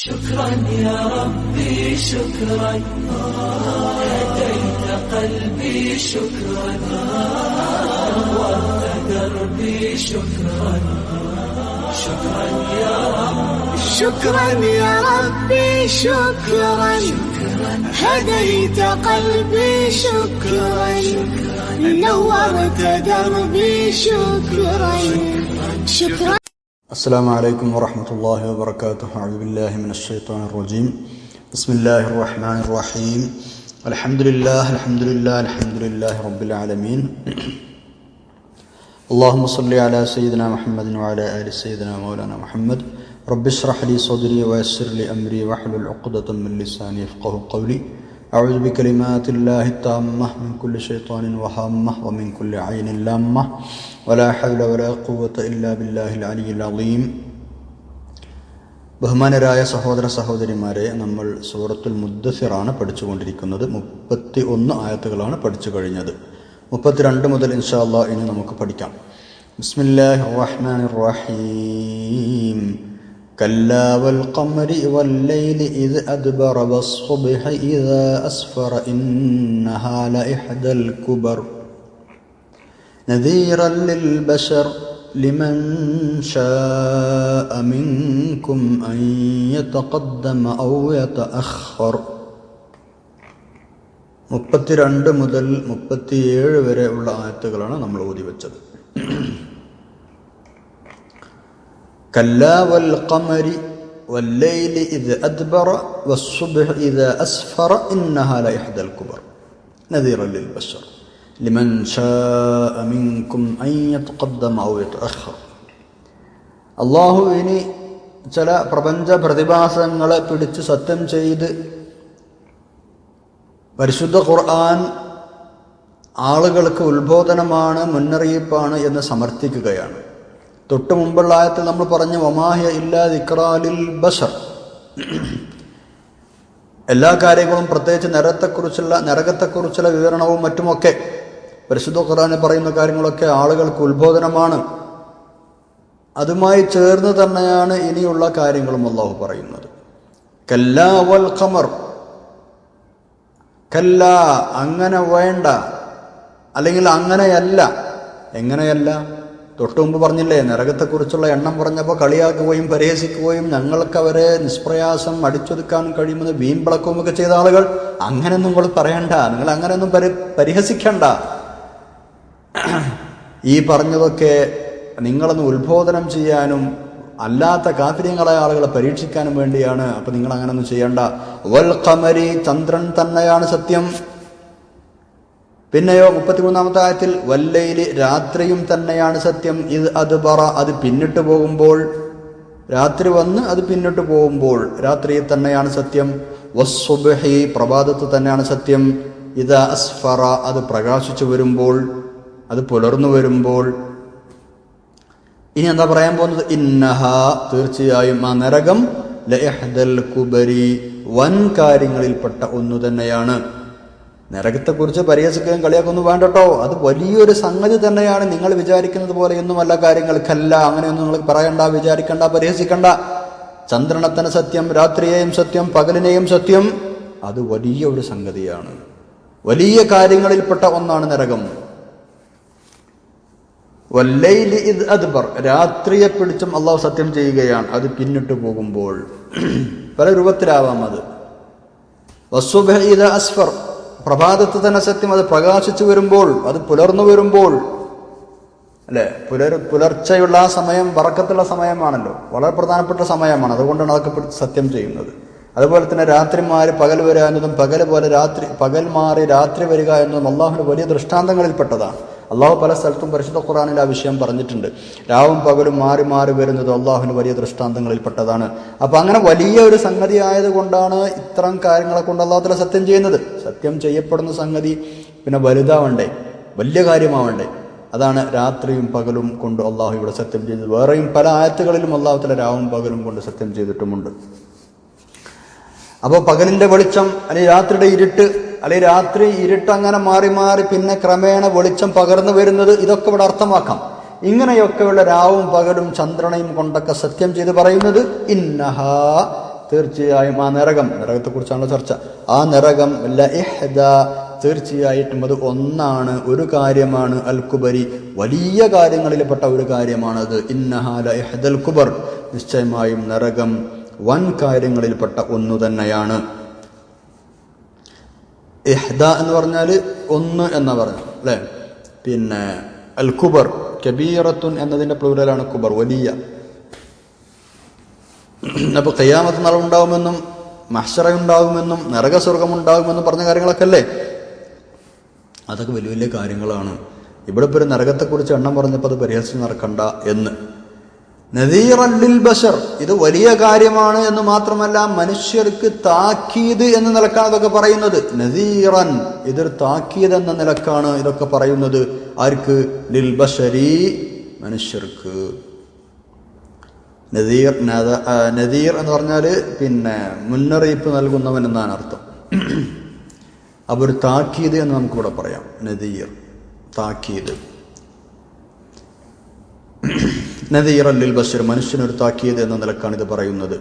شكرا يا ربي شكرا هديت قلبي شكرا نورت دربي شكرا شكرا يا ربي شكرا يا ربي شكرا هديت قلبي شكرا نورت دربي شكرا شكرا. السلام عليكم ورحمة الله وبركاته. أعوذ بالله من الشيطان الرجيم. بسم الله الرحمن الرحيم. الحمد لله رب العالمين. اللهم صل على سيدنا محمد وعلى آل سيدنا مولانا محمد. رب اشرح لي صدري ويسر لي أمري واحلل عقدة من لساني يفقهوا قولي. أعوذ بكلمات الله التامة من كل شيطان وهامة ومن كل عين لامة ولا حول ولا قوة إلا بالله العلي العظيم. ബഹുമാനരായ സഹോദര സഹോദരിമാരെ, നമ്മൾ സൂറത്തുൽ മുദ്ദസിറാണ് പഠിച്ചുകൊണ്ടിരിക്കുന്നത്. 31 ആയത്തുകളാണ് പഠിച്ചു കഴിഞ്ഞത്. 32 മുതൽ ഇൻഷാ അല്ലാഹ് ഇനി നമുക്ക് പഠിക്കാം. ബിസ്മില്ലാഹിർ റഹ്മാനിർ റഹീം. كلا والقمر والليل إذ أدبر والصبح إذا أسفر إنها لإحدى الكبر نذيرا للبشر لمن شاء منكم أن يتقدم أو يتأخر. 32 മുതൽ 37 വരെ ഉള്ള ആയത്തുകളാണ് നമ്മൾ ഓതി വെച്ചത്. كلا والقمر والليل إذ أدبر والصبح إذا أسفر إنها لإحدى الكبر نذيرا للبشر لمن شاء منكم أن يتقدم أو يتأخر. അള്ളാഹു ഇനി ചില പ്രപഞ്ച പ്രതിഭാസങ്ങളെ പിടിച്ച് സത്യം ചെയ്ത് പരിശുദ്ധ ഖുർആൻ ആളുകൾക്ക് ഉത്ബോധനമാണ്, മുന്നറിയിപ്പാണ് എന്ന് സമർത്ഥിക്കുകയാണ്. തൊട്ട് മുമ്പുള്ള ആയത്തിൽ നമ്മൾ പറഞ്ഞു വമാഹിയ ഇല്ലാ ദിക്റാലിൽ ബശർ. എല്ലാ കാര്യങ്ങളും, പ്രത്യേകിച്ച് നരകത്തെക്കുറിച്ചുള്ള വിവരണവും മറ്റുമൊക്കെ പരിശുദ്ധ ഖുർആനിൽ പറയുന്ന കാര്യങ്ങളൊക്കെ ആളുകൾക്ക് ഉത്ബോധനമാണ്. അതുമായി ചേർന്ന് തന്നെയാണ് ഇനിയുള്ള കാര്യങ്ങളും അല്ലാഹു പറയുന്നത്. കല്ലാ വൽ ഖമർ, കല്ല അങ്ങനെ വേണ്ട, അല്ലെങ്കിൽ അങ്ങനെയല്ല. എങ്ങനെയല്ല? തൊട്ടു മുമ്പ് പറഞ്ഞില്ലേ, നരകത്തെക്കുറിച്ചുള്ള എണ്ണം പറഞ്ഞപ്പോൾ കളിയാക്കുകയും പരിഹസിക്കുകയും ഞങ്ങൾക്ക് അവരെ നിഷ്പ്രയാസം അടിച്ചൊതുക്കാൻ കഴിയുമെന്ന് വീമ്പിളക്കവുമൊക്കെ ചെയ്ത ആളുകൾ, അങ്ങനെയൊന്നും നിങ്ങൾ പറയണ്ട, നിങ്ങൾ അങ്ങനെയൊന്നും പരിഹസിക്കണ്ട. ഈ പറഞ്ഞതൊക്കെ നിങ്ങളൊന്ന് ഉത്ബോധനം ചെയ്യാനും അല്ലാത്ത കാഫിര്യങ്ങളായ ആളുകളെ പരീക്ഷിക്കാനും വേണ്ടിയാണ്. അപ്പൊ നിങ്ങൾ അങ്ങനെയൊന്നും ചെയ്യണ്ട. വൽ ഖമരി, ചന്ദ്രൻ തന്നെയാണ് സത്യം. പിന്നെയോ 33-ാമത്തെ ആയത്തിൽ വല്ലൈലി, രാത്രിയും തന്നെയാണ് സത്യം. ഇത് അദ്ബറ, അത് പിന്നിട്ട് പോകുമ്പോൾ, രാത്രി വന്ന് അത് പിന്നിട്ട് പോകുമ്പോൾ രാത്രി തന്നെയാണ് സത്യം. വസ്സുബ്ഹി, പ്രഭാതത്ത് തന്നെയാണ് സത്യം. ഇദാ അസ്ഫറ, അത് പ്രകാശിച്ചു വരുമ്പോൾ, അത് പുലർന്നു വരുമ്പോൾ. ഇനി എന്താ പറയാൻ പോകുന്നത്? ഇന്നഹ, തീർച്ചയായും ആ നരകം ലഇഹ്ദൽ കുബരി, വൻ കാര്യങ്ങളിൽപ്പെട്ട ഒന്നു തന്നെയാണ്. നരകത്തെക്കുറിച്ച് പരിഹസിക്കുകയും കളിയാക്കൊന്നും വേണ്ടട്ടോ, അത് വലിയൊരു സംഗതി തന്നെയാണ്. നിങ്ങൾ വിചാരിക്കുന്നത് പോലെയൊന്നുമല്ല കാര്യങ്ങൾ. കല്ല, അങ്ങനെയൊന്നും നിങ്ങൾ പറയണ്ട, വിചാരിക്കണ്ട, പരിഹസിക്കണ്ട. ചന്ദ്രനെ തന്നെ സത്യം, രാത്രിയെയും സത്യം, പകലിനെയും സത്യം. അത് വലിയ ഒരു സംഗതിയാണ്. വലിയ കാര്യങ്ങളിൽപ്പെട്ട ഒന്നാണ് നരകം. വല്ലൈലി ഇദ് അദ്ബർ, രാത്രിയെ പിടിച്ചും അള്ളാഹു സത്യം ചെയ്യുകയാണ്, അത് പിന്നിട്ട് പോകുമ്പോൾ. പല രൂപത്തിലാവാം അത്. വസ്സുബ്ഹി ഇദാ അസ്ഫർ, പ്രഭാതത്ത് തന്നെ സത്യം, അത് പ്രകാശിച്ചു വരുമ്പോൾ, അത് പുലർന്നു വരുമ്പോൾ. അല്ലെ, പുലർച്ചയുള്ള ആ സമയം ബറക്കത്തുള്ള സമയമാണല്ലോ, വളരെ പ്രധാനപ്പെട്ട സമയമാണ്. അതുകൊണ്ടാണ് അതൊക്കെ സത്യം ചെയ്യുന്നത്. അതുപോലെ തന്നെ രാത്രി മാറി പകൽ വരിക എന്നതും പകൽ മാറി രാത്രി വരിക എന്നതും അള്ളാഹുവിന്റെ വലിയ ദൃഷ്ടാന്തങ്ങളിൽപ്പെട്ടതാണ്. അള്ളാഹു പല സ്ഥലത്തും പരിശുദ്ധ ഖുർആനിൽ ആ വിഷയം പറഞ്ഞിട്ടുണ്ട്. രാവും പകലും മാറി മാറി വരുന്നത് അള്ളാഹുവിന് വലിയ ദൃഷ്ടാന്തങ്ങളിൽപ്പെട്ടതാണ്. അപ്പൊ അങ്ങനെ വലിയ ഒരു സംഗതി ആയതുകൊണ്ടാണ് ഇത്തരം കാര്യങ്ങളെ കൊണ്ട് അള്ളാഹു തആല സത്യം ചെയ്യുന്നത്. സത്യം ചെയ്യപ്പെടുന്ന സംഗതി പിന്നെ വലുതാവണ്ടേ, വലിയ കാര്യമാവണ്ടേ. അതാണ് രാത്രിയും പകലും കൊണ്ട് അള്ളാഹു ഇവിടെ സത്യം ചെയ്തത്. വേറെയും പല ആയത്തുകളിലും അള്ളാഹു തആല രാവും പകലും കൊണ്ട് സത്യം ചെയ്തിട്ടുമുണ്ട്. അപ്പോൾ പകലിന്റെ വെളിച്ചം, അല്ലെങ്കിൽ രാത്രിയുടെ ഇരുട്ട്, അല്ലെങ്കിൽ രാത്രി ഇരുട്ട് അങ്ങനെ മാറി മാറി പിന്നെ ക്രമേണ വെളിച്ചം പകർന്നു വരുന്നത്, ഇതൊക്കെ ഇവിടെ അർത്ഥമാക്കാം. ഇങ്ങനെയൊക്കെയുള്ള രാവും പകലും ചന്ദ്രനെയും കൊണ്ടൊക്കെ സത്യം ചെയ്ത് പറയുന്നത് ഇന്നഹ, തീർച്ചയായും ആ നരകത്തെക്കുറിച്ചാണല്ലോ ചർച്ച. ആ നരകം ലഇഹ്ദ തീർച്ചയായിട്ടും അത് ഒന്നാണ്, ഒരു കാര്യമാണ്, അൽ കുബരി വലിയ കാര്യങ്ങളിൽപ്പെട്ട ഒരു കാര്യമാണത്. ഇന്നഹാ ലഇഹ്ദൽ കുബർ നിശ്ചയമായും നരകം വൻ കാര്യങ്ങളിൽപ്പെട്ട ഒന്നു തന്നെയാണ്. ഇഹ്ദ എന്ന് പറഞ്ഞാൽ ഒന്ന് എന്നാ പറഞ്ഞു അല്ലേ. പിന്നെ അൽ കുബർ കബീറത്തുൻ എന്നതിന്റെ പ്ലൂരലാണ് കുബർ, വലിയ. അപ്പൊ ഖിയാമത്ത് നാൾ ഉണ്ടാവുമെന്നും മഹ്ശറ ഉണ്ടാകുമെന്നും നരകസ്വർഗമുണ്ടാകുമെന്നും പറഞ്ഞ കാര്യങ്ങളൊക്കെ അല്ലേ, അതൊക്കെ വലിയ വലിയ കാര്യങ്ങളാണ്. ഇവിടെ ഇപ്പോൾ ഒരു നരകത്തെക്കുറിച്ച് എണ്ണം പറഞ്ഞപ്പോൾ അത് പരിഹസിച്ച് നടക്കണ്ട എന്ന്. നദീറൻ ലിൽ ബശർ, ഇത് വലിയ കാര്യമാണ് എന്ന് മാത്രമല്ല മനുഷ്യർക്ക് താക്കീത് എന്ന നിലക്കാണ് ഇതൊക്കെ പറയുന്നത്. നദീറൻ, ഇതൊരു താക്കീത് എന്ന നിലക്കാണ് ഇതൊക്കെ പറയുന്നത്. ആർക്ക്? ലിൽ ബശരി, മനുഷ്യർക്ക്. നദീർ എന്ന് പറഞ്ഞാൽ പിന്നെ മുന്നറിയിപ്പ് നൽകുന്നവൻ എന്നാണ് അർത്ഥം. അപ്പോൾ ഒരു താക്കീത് എന്ന് നമുക്കിവിടെ പറയാം. നദീർ, താക്കീത്. നദീർ അല്ലിൽ ബശർ, മനുഷ്യനൊരു താക്കീത് എന്ന നിലക്കാണ് ഇത് പറയുന്നത്.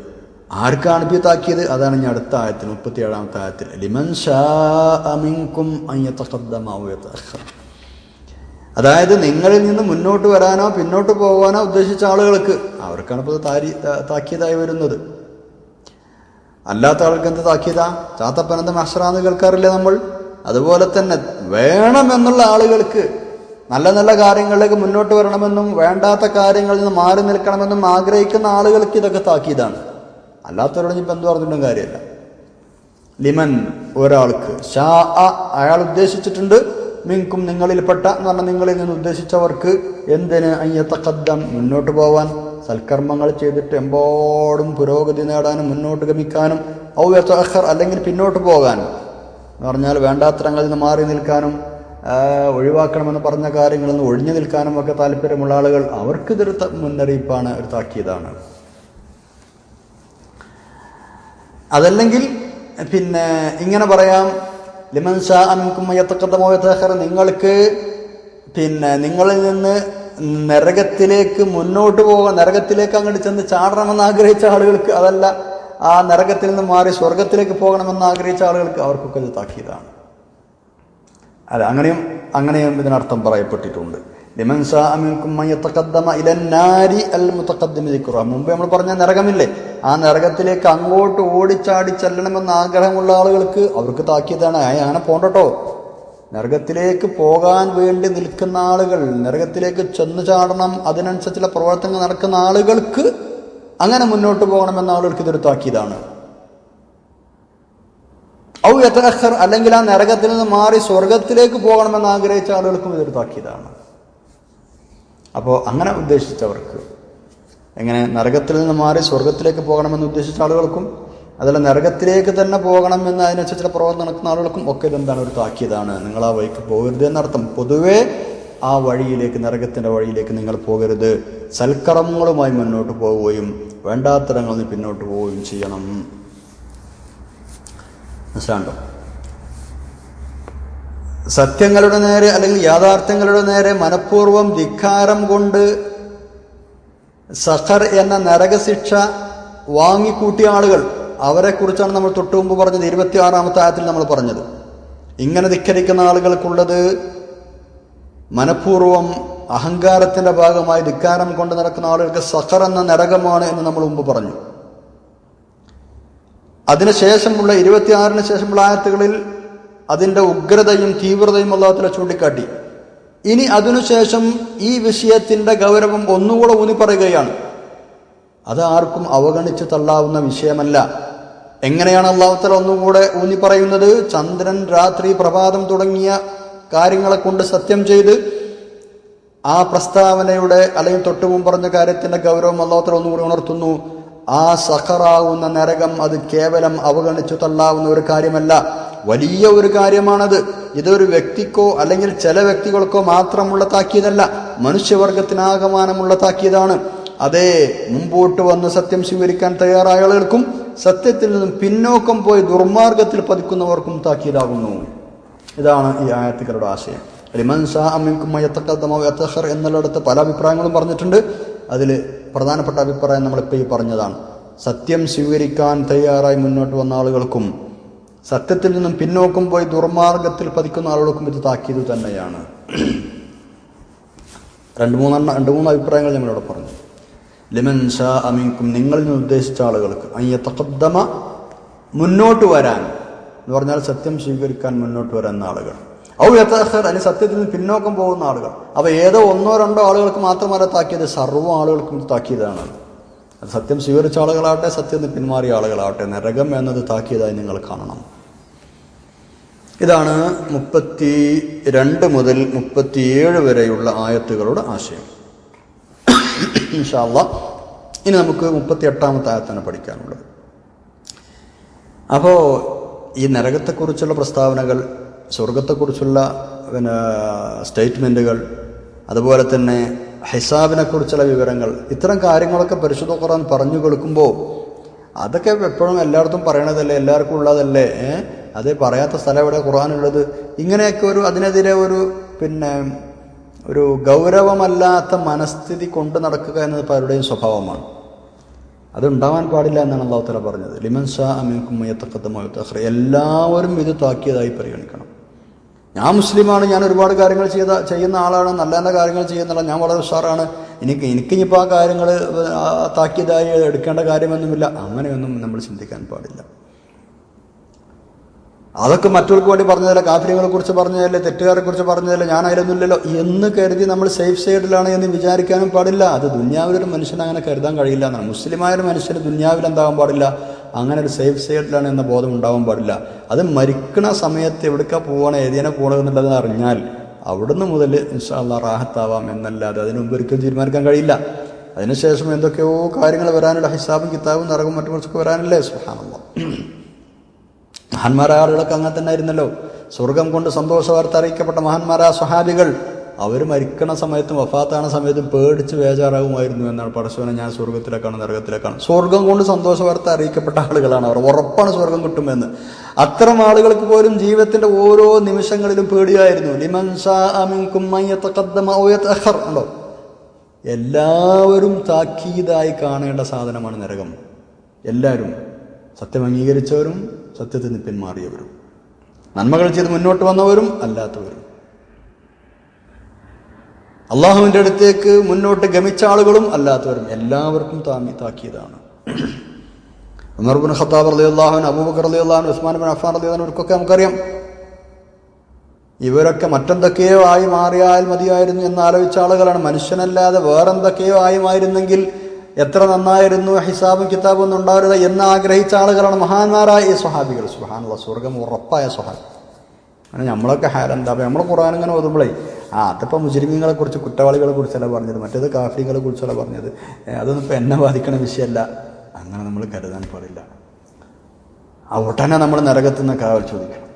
ആർക്കാണ് ഇപ്പോൾ താക്കീത്? അതാണ് ഇനി അടുത്ത ആയത്തിൽ 37-ാമത്തെ ആയത്തിൽ ലിമൻ ശാഅ മിൻകും അൻ യതഖദ്ദമ ഔ യതഅഖർ. അതായത് നിങ്ങളിൽ നിന്ന് മുന്നോട്ട് വരാനോ പിന്നോട്ട് പോകാനോ ഉദ്ദേശിച്ച ആളുകൾക്ക് അവർക്കാണ് ഇപ്പോൾ താക്കീതായി വരുന്നത്. അല്ലാത്ത ആൾക്ക് എന്ത് താക്കീതാ? ചാത്തപ്പനന്ത മഹ്ശറാന്ന് കേൾക്കാറില്ലേ നമ്മൾ? അതുപോലെ തന്നെ വേണമെന്നുള്ള ആളുകൾക്ക്, നല്ല നല്ല കാര്യങ്ങളിലേക്ക് മുന്നോട്ട് വരണമെന്നും വേണ്ടാത്ത കാര്യങ്ങളിൽ നിന്ന് മാറി നിൽക്കണമെന്നും ആഗ്രഹിക്കുന്ന ആളുകൾക്ക് ഇതൊക്കെ താക്കീതാണ്. അല്ലാത്തവരോട് ഇപ്പം എന്ത് പറഞ്ഞിട്ടും കാര്യമല്ല. ലിമൻ, ഒരാൾക്ക്, ഷാ അയാൾ ഉദ്ദേശിച്ചിട്ടുണ്ട്, മിൻകും നിങ്ങളിൽപ്പെട്ട എന്ന് പറഞ്ഞാൽ നിങ്ങളിൽ നിന്ന് ഉദ്ദേശിച്ചവർക്ക് എന്തിന്? അയ്യത്തഖദ്ദം, മുന്നോട്ട് പോവാൻ, സൽക്കർമ്മങ്ങൾ ചെയ്തിട്ട് എമ്പോഴും പുരോഗതി നേടാനും മുന്നോട്ട് ഗമിക്കാനും, ഔ യതഅഖർ അല്ലെങ്കിൽ പിന്നോട്ട് പോകാനും എന്ന് പറഞ്ഞാൽ വേണ്ടാത്തരങ്ങളിൽ നിന്ന് മാറി നിൽക്കാനും ഒഴിവാക്കണമെന്ന് പറഞ്ഞ കാര്യങ്ങളിൽ നിന്ന് ഒഴിഞ്ഞു നിൽക്കാനും ഒക്കെ താല്പര്യമുള്ള ആളുകൾ, അവർക്ക് ഇതൊരു മുന്നറിയിപ്പാണ്, ഒരു താക്കീതാണ്. അതല്ലെങ്കിൽ പിന്നെ ഇങ്ങനെ പറയാം, ലിമൻ ശാഅ മിൻകും അൻ യതഖദ്ദമ ഔ യതഅഖർ, നിങ്ങൾക്ക് പിന്നെ നിങ്ങളിൽ നിന്ന് നരകത്തിലേക്ക് മുന്നോട്ട് പോകാൻ, നരകത്തിലേക്ക് അങ്ങോട്ട് ചെന്ന് ചാടണമെന്ന് ആഗ്രഹിച്ച ആളുകൾക്ക്, അതല്ല ആ നരകത്തിൽ നിന്ന് മാറി സ്വർഗത്തിലേക്ക് പോകണമെന്ന് ആഗ്രഹിച്ച ആളുകൾക്ക്, അവർക്കൊക്കെ ഇത് താക്കീതാണ്. അല്ല, അങ്ങനെയും ഇതിനർത്ഥം പറയപ്പെട്ടിട്ടുണ്ട്. ലിമൻ ശാഅ മിൻകും അൻ യതഖദ്ദമ ഇലൻ നാരി അൽ മുതഖദ്ദിമ ദിക്റുഹ. മുമ്പ് നമ്മൾ പറഞ്ഞ നരകമില്ലേ, ആ നരകത്തിലേക്ക് അങ്ങോട്ട് ഓടിച്ചാടി ചെല്ലണമെന്ന് ആഗ്രഹമുള്ള ആളുകൾക്ക് അവർക്ക് താക്കീതാണ്. അങ്ങനെ പോണ്ടട്ടോ, നരകത്തിലേക്ക് പോകാൻ വേണ്ടി നിൽക്കുന്ന ആളുകൾ, നരകത്തിലേക്ക് ചെന്ന് ചാടണം, അതിനനുസരിച്ചുള്ള പ്രവർത്തനങ്ങൾ നടക്കുന്ന ആളുകൾക്ക്, അങ്ങനെ മുന്നോട്ട് പോകണമെന്ന ആളുകൾക്ക് ഇതൊരു താക്കീതാണ്. ഔ യതഅഖർ, അല്ലെങ്കിൽ ആ നരകത്തിൽ നിന്ന് മാറി സ്വർഗത്തിലേക്ക് പോകണമെന്ന് ആഗ്രഹിച്ച ആളുകൾക്കും ഇതൊരു താക്കീതാണ്. അപ്പോൾ അങ്ങനെ ഉദ്ദേശിച്ചവർക്ക്, എങ്ങനെ നരകത്തിൽ നിന്ന് മാറി സ്വർഗത്തിലേക്ക് പോകണമെന്ന് ഉദ്ദേശിച്ച ആളുകൾക്കും, അതല്ല നരകത്തിലേക്ക് തന്നെ പോകണം എന്ന് അതിനനുസരിച്ചുള്ള പ്രവർത്തനം നടക്കുന്ന ആളുകൾക്കും ഒക്കെ ഇതെന്താണ്? ഒരു താക്കീതാണ്. നിങ്ങൾ ആ വഴിക്ക് പോകരുത് എന്നർത്ഥം. പൊതുവേ ആ വഴിയിലേക്ക്, നരകത്തിൻ്റെ വഴിയിലേക്ക് നിങ്ങൾ പോകരുത്. സൽക്കർമ്മങ്ങളുമായി മുന്നോട്ട് പോവുകയും വേണ്ടാത്തരങ്ങളിൽ നിന്ന് പിന്നോട്ട് പോവുകയും ചെയ്യണം. മനസ്സിലാണ്ടോ? സത്യങ്ങളുടെ നേരെ അല്ലെങ്കിൽ യാഥാർത്ഥ്യങ്ങളുടെ നേരെ മനഃപൂർവ്വം ധിക്കാരം കൊണ്ട് സഖർ എന്ന നരകശിക്ഷ വാങ്ങിക്കൂട്ടിയ ആളുകൾ, അവരെക്കുറിച്ചാണ് നമ്മൾ തൊട്ടു മുമ്പ് പറഞ്ഞത്. 26-ാമത്തെ ആയത്തിൽ നമ്മൾ പറഞ്ഞത്, ഇങ്ങനെ ധിക്കരിക്കുന്ന ആളുകൾക്കുള്ളത് മനഃപൂർവ്വം അഹങ്കാരത്തിന്റെ ഭാഗമായി ധിക്കാരം കൊണ്ട് നടക്കുന്ന ആളുകൾക്ക് സഖർ എന്ന നരകമാണ് എന്ന് നമ്മൾ മുമ്പ് പറഞ്ഞു. അതിനുശേഷമുള്ള 26-ന് ശേഷമുള്ള ആയത്തുകളിൽ അതിൻ്റെ ഉഗ്രതയും തീവ്രതയും അല്ലാഹു തആല ചൂണ്ടിക്കാട്ടി. ഇനി അതിനുശേഷം ഈ വിഷയത്തിന്റെ ഗൗരവം ഒന്നുകൂടെ ഊന്നി പറയുകയാണ്. അത് ആർക്കും അവഗണിച്ച് തള്ളാവുന്ന വിഷയമല്ല. എങ്ങനെയാണ് അല്ലാഹു തആല ഒന്നുകൂടെ ഊന്നി പറയുന്നത്? ചന്ദ്രൻ, രാത്രി, പ്രഭാതം തുടങ്ങിയ കാര്യങ്ങളെ കൊണ്ട് സത്യം ചെയ്ത് ആ പ്രസ്താവനയുടെ അല്ലെങ്കിൽ തൊട്ടു മുമ്പ് പറഞ്ഞ കാര്യത്തിന്റെ ഗൗരവം അല്ലാഹു തആല ഒന്നുകൂടി ഉണർത്തുന്നു. ആ സഖറാവുന്ന നരകം അത് കേവലം അവഗണിച്ചു തള്ളാവുന്ന ഒരു കാര്യമല്ല, വലിയ ഒരു കാര്യമാണത്. ഇതൊരു വ്യക്തിക്കോ അല്ലെങ്കിൽ ചില വ്യക്തികൾക്കോ മാത്രമുള്ള താക്കീതല്ല, മനുഷ്യവർഗത്തിനാകമാനമുള്ള താക്കീതാണ്. അതേ, മുമ്പോട്ട് വന്ന് സത്യം സ്വീകരിക്കാൻ തയ്യാറായ ആളുകൾക്കും സത്യത്തിൽ നിന്നും പിന്നോക്കം പോയി ദുർമാർഗത്തിൽ പതിക്കുന്നവർക്കും താക്കീതാകുന്നു. ഇതാണ് ഈ ആയത്തുകളുടെ ആശയം. ലിമൻ ശാഅ മിൻകും അൻ യതഖദ്ദമ ഔ യതഅഖർ എന്നുള്ളിടത്ത് പല അഭിപ്രായങ്ങളും പറഞ്ഞിട്ടുണ്ട്. അതിൽ പ്രധാനപ്പെട്ട അഭിപ്രായം നമ്മളിപ്പോൾ ഈ പറഞ്ഞതാണ്. സത്യം സ്വീകരിക്കാൻ തയ്യാറായി മുന്നോട്ട് വന്ന ആളുകൾക്കും സത്യത്തിൽ നിന്നും പിന്നോക്കം പോയി ദുർമാർഗത്തിൽ പതിക്കുന്ന ആളുകൾക്കും ഇത് താക്കീത് തന്നെയാണ്. രണ്ട് മൂന്ന് അഭിപ്രായങ്ങൾ ഞങ്ങളിവിടെ പറഞ്ഞു. ലിമൻ ഷാ അമിൻകും, നിങ്ങളിൽ നിന്ന് ഉദ്ദേശിച്ച ആളുകൾക്ക്, അയ്യതഖദ്ദമ മുന്നോട്ട് വരാൻ എന്ന് പറഞ്ഞാൽ സത്യം സ്വീകരിക്കാൻ മുന്നോട്ട് വരുന്ന ആളുകൾ, ഔ യതഅഖർ അല്ലെങ്കിൽ സത്യത്തിൽ നിന്ന് പിന്നോക്കം പോകുന്ന ആളുകൾ. അപ്പോൾ ഏതോ ഒന്നോ രണ്ടോ ആളുകൾക്ക് മാത്രമല്ല താക്കിയത്, സർവ്വ ആളുകൾക്കും താക്കിയതാണ്. അത് സത്യം സ്വീകരിച്ച ആളുകളാവട്ടെ, സത്യത്തിൽ നിന്ന് പിന്മാറിയ ആളുകളാവട്ടെ, നരകം എന്നത് താക്കിയതായി നിങ്ങൾ കാണണം. ഇതാണ് 32 മുതൽ 37 വരെയുള്ള ആയത്തുകളുടെ ആശയം. ഇൻഷാ അല്ലാഹ് ഇനി നമുക്ക് 38ാമത്തെ ആയത്താണ് പഠിക്കാനുള്ളത്. അപ്പോൾ ഈ നരകത്തെക്കുറിച്ചുള്ള പ്രസ്താവനകൾ, സ്വർഗത്തെക്കുറിച്ചുള്ള സ്റ്റേറ്റ്മെൻറ്റുകൾ, അതുപോലെ തന്നെ ഹിസാബിനെക്കുറിച്ചുള്ള വിവരങ്ങൾ, ഇത്തരം കാര്യങ്ങളൊക്കെ പരിശുദ്ധ ഖുർആൻ പറഞ്ഞു കൊടുക്കുമ്പോൾ അതൊക്കെ എപ്പോഴും എല്ലായിടത്തും പറയണതല്ലേ, എല്ലാവർക്കും ഉള്ളതല്ലേ, അത് പറയാത്ത സ്ഥലം എവിടെ ഖുർആനുള്ളത്? ഇങ്ങനെയൊക്കെ അതിനെതിരെ ഒരു ഗൗരവമല്ലാത്ത മനസ്ഥിതി കൊണ്ട് നടക്കുക എന്നത് പലരുടെയും സ്വഭാവമാണ്. അതുണ്ടാവാൻ പാടില്ല എന്നാണ് അല്ലാഹു തആല പറഞ്ഞത്. ലിമൻ ഷാ മിൻകും യതഖദ്ദമ വയതഅഖർ, എല്ലാവരും ഇത് താക്കിയതായി പരിഗണിക്കണം. ഞാൻ മുസ്ലിമാണ്, ഞാൻ ഒരുപാട് കാര്യങ്ങൾ ചെയ്യുന്ന ആളാണ്, നല്ല നല്ല കാര്യങ്ങൾ ചെയ്യുന്നുള്ള, ഞാൻ വളരെ ഉഷാറാണ്, എനിക്കിനിപ്പോൾ ആ കാര്യങ്ങൾ താക്കിയതായി എടുക്കേണ്ട കാര്യമൊന്നുമില്ല, അങ്ങനെയൊന്നും നമ്മൾ ചിന്തിക്കാൻ പാടില്ല. അതൊക്കെ മറ്റവർക്ക് വേണ്ടി പറഞ്ഞതല്ല, കാഫിര്യങ്ങളെ കുറിച്ച് പറഞ്ഞതല്ലേ, തെറ്റുകാരെ കുറിച്ച് പറഞ്ഞതല്ലേ, ഞാൻ അതിലൊന്നുമില്ലല്ലോ എന്ന് കരുതി നമ്മൾ സേഫ് സൈഡിലാണ് എന്ന് വിചാരിക്കാനും പാടില്ല. അത് ദുന്യാവിലൊരു മനുഷ്യന് അങ്ങനെ കരുതാൻ കഴിയില്ല എന്നാണ്. മുസ്ലിമായൊരു മനുഷ്യന് ദുന്യാവിൽ എന്താകാൻ പാടില്ല, അങ്ങനെ ഒരു സേഫ് സൈഡിലാണ് എന്ന ബോധം ഉണ്ടാവാൻ പാടില്ല. അത് മരിക്കണ സമയത്ത് എവിടേക്കാണ് പോകണം, ഏതിനെ പോകണമെന്നുള്ളത് അറിഞ്ഞാൽ അവിടുന്ന് മുതൽ ഇൻഷാ അല്ലാഹ് റാഹത്താവാം എന്നല്ലാതെ അതിന് മുമ്പ് ഒരിക്കലും തീരുമാനിക്കാൻ കഴിയില്ല. അതിനുശേഷം എന്തൊക്കെയോ കാര്യങ്ങൾ വരാനുള്ള ഹിസാബും കിതാബും നരകും മറ്റു കുറച്ചൊക്കെ വരാനല്ലേ. സുബ്ഹാനല്ലാഹ്. മഹാന്മാരായ ആളുകളൊക്കെ അങ്ങനെ തന്നെ ആയിരുന്നല്ലോ. സ്വർഗം കൊണ്ട് സന്തോഷ വാർത്ത അറിയിക്കപ്പെട്ട മഹാന്മാരായ സ്വഹാബികൾ അവർ മരിക്കണ സമയത്തും വഫാത്താണ സമയത്തും പേടിച്ച് ബേജാറാകുമായിരുന്നു എന്നാണ്. പടച്ചോനെ ഞാൻ സ്വർഗത്തിലേക്കാണ് നരകത്തിലേക്കാണ്. സ്വർഗം കൊണ്ട് സന്തോഷ വാർത്ത അറിയിക്കപ്പെട്ട ആളുകളാണ് അവർ. ഉറപ്പാണ് സ്വർഗം കിട്ടുമെന്ന്. അത്തരം ആളുകൾക്ക് പോലും ജീവിതത്തിന്റെ ഓരോ നിമിഷങ്ങളിലും പേടിയായിരുന്നു. ലിമൻ ശാഅ മിൻകും മൻ യതഖദ്ദമ ഔ യതഅഖർ. ഉണ്ടോ? എല്ലാവരും താക്കീതായി കാണേണ്ട സാധനമാണ് നരകം. എല്ലാവരും, സത്യം അംഗീകരിച്ചവരും സത്യത്തിൽ നിന്ന് പിന്മാറിയവരും, നന്മകൾ ചെയ്ത് മുന്നോട്ട് വന്നവരും അല്ലാത്തവരും, അള്ളാഹുവിൻ്റെ അടുത്തേക്ക് മുന്നോട്ട് ഗമിച്ച ആളുകളും അല്ലാത്തവരും, എല്ലാവർക്കും താക്കീതാണ്. ഉമർ ഇബ്നു ഖത്താബ് റളിയല്ലാഹു അൻഹു, അബൂബക്കർ റളിയല്ലാഹു അൻഹു, ഉസ്മാൻ ഇബ്നു അഫ്ഫാൻ റളിയല്ലാഹു അൻഹുവർക്കൊക്കെ നമുക്കറിയാം. ഇവരൊക്കെ മറ്റെന്തൊക്കെയോ ആയി മാറിയാൽ മതിയായിരുന്നു എന്നാലോചിച്ച ആളുകളാണ്. മനുഷ്യനല്ലാതെ വേറെന്തൊക്കെയോ ആയിരുന്നെങ്കിൽ എത്ര നന്നായിരുന്നു, ഹിസാബും കിതാബും ഒന്നും ഉണ്ടാവരുത് എന്ന് ആഗ്രഹിച്ച ആളുകളാണ് മഹാന്മാരായ ഈ സ്വഹാബികൾ. സുബ്ഹാനല്ലാഹ്, സ്വർഗം ഉറപ്പായ സ്വഹാബി. അങ്ങനെ നമ്മളൊക്കെ ഹാലെന്താ, അപ്പോൾ നമ്മൾ ഖുർആൻ ഇങ്ങനെ ഓതുമ്പോഴേ അതിപ്പോൾ മുജ്രിമീങ്ങളെ കുറിച്ച്, കുറ്റവാളികളെ കുറിച്ചല്ല പറഞ്ഞത്, മറ്റേത് കാഫികളെ കുറിച്ചല്ല പറഞ്ഞത്, അതൊന്നും ഇപ്പോൾ എന്നെ ബാധിക്കണ വിഷയമല്ല, അങ്ങനെ നമ്മൾ കരുതാൻ പാടില്ല. ഉടനെ നമ്മൾ നരകത്തിൽ നിന്ന് കാവൽ ചോദിക്കണം.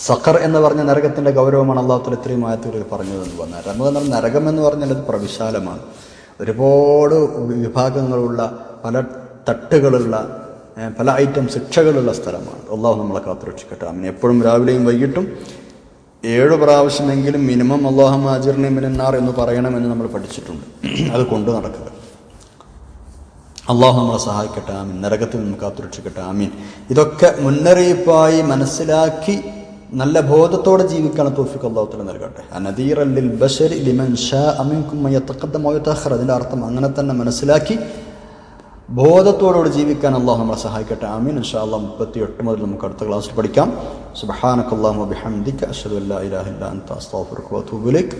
സഖർ എന്ന് പറഞ്ഞ നരകത്തിന്റെ ഗൗരവമാണ് അല്ലാഹു തആല ഇത്രയും ആയത്തുകളിൽ പറഞ്ഞതെന്ന് പറഞ്ഞാൽ. നരകം എന്ന് പറഞ്ഞാൽ അത് പ്രവിശാലമാണ്. ഒരുപാട് വിഭാഗങ്ങളുള്ള, പല തട്ടുകളുള്ള, പല ഐറ്റം ശിക്ഷകളുള്ള സ്ഥലമാണ്. അള്ളാഹു നമ്മളെ കാത്തുരക്ഷിക്കട്ടെ. ആമീൻ. എപ്പോഴും രാവിലെയും വൈകിട്ടും 7 പ്രാവശ്യമെങ്കിലും മിനിമം അല്ലാഹുമ്മ അജിർനി മിനന്നാർ എന്ന് പറയണമെന്ന് നമ്മൾ പഠിച്ചിട്ടുണ്ട്. അത് കൊണ്ടു നടക്കുക. അള്ളാഹു നമ്മളെ സഹായിക്കട്ടെ. ആമീൻ. നരകത്തിൽ നിന്ന് കാത്തുരക്ഷിക്കട്ടെ. ആമീൻ. ഇതൊക്കെ മുന്നറിയിപ്പായി മനസ്സിലാക്കി നല്ല ബോധത്തോടെ ജീവിക്കാൻ തൗഫീഖ് അല്ലാഹു തആല നൽകട്ടെ. അനദീറൻ ലിൽ ബശരി ലിമൻ ശാഅ മിൻകും മൻ യതഖദ്ദമ വ യതഅഖർ. അതിന്റെ അർത്ഥം അങ്ങനെ തന്നെ മനസ്സിലാക്കി ബോധത്തോടെ ജീവിക്കാൻ അല്ലാഹു നമ്മളെ സഹായിക്കട്ടെ. ആമീൻ. ഇൻഷാ അല്ലാഹ് 38 മുതൽ നമുക്ക് അടുത്ത ക്ലാസ്സിൽ പഠിക്കാം. സുബ്ഹാനകല്ലാഹുമ്മ വബിഹംദിക അശ്ഹദു അല്ലാ ഇലാഹ ഇല്ല അൻത അസ്തഗ്ഫിറുക വ അതൂബു ഇലൈക്.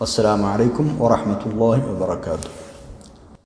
വസ്സലാമു അലൈക്കും വറഹ്മത്തുള്ളാഹി വബറകാതുഹു.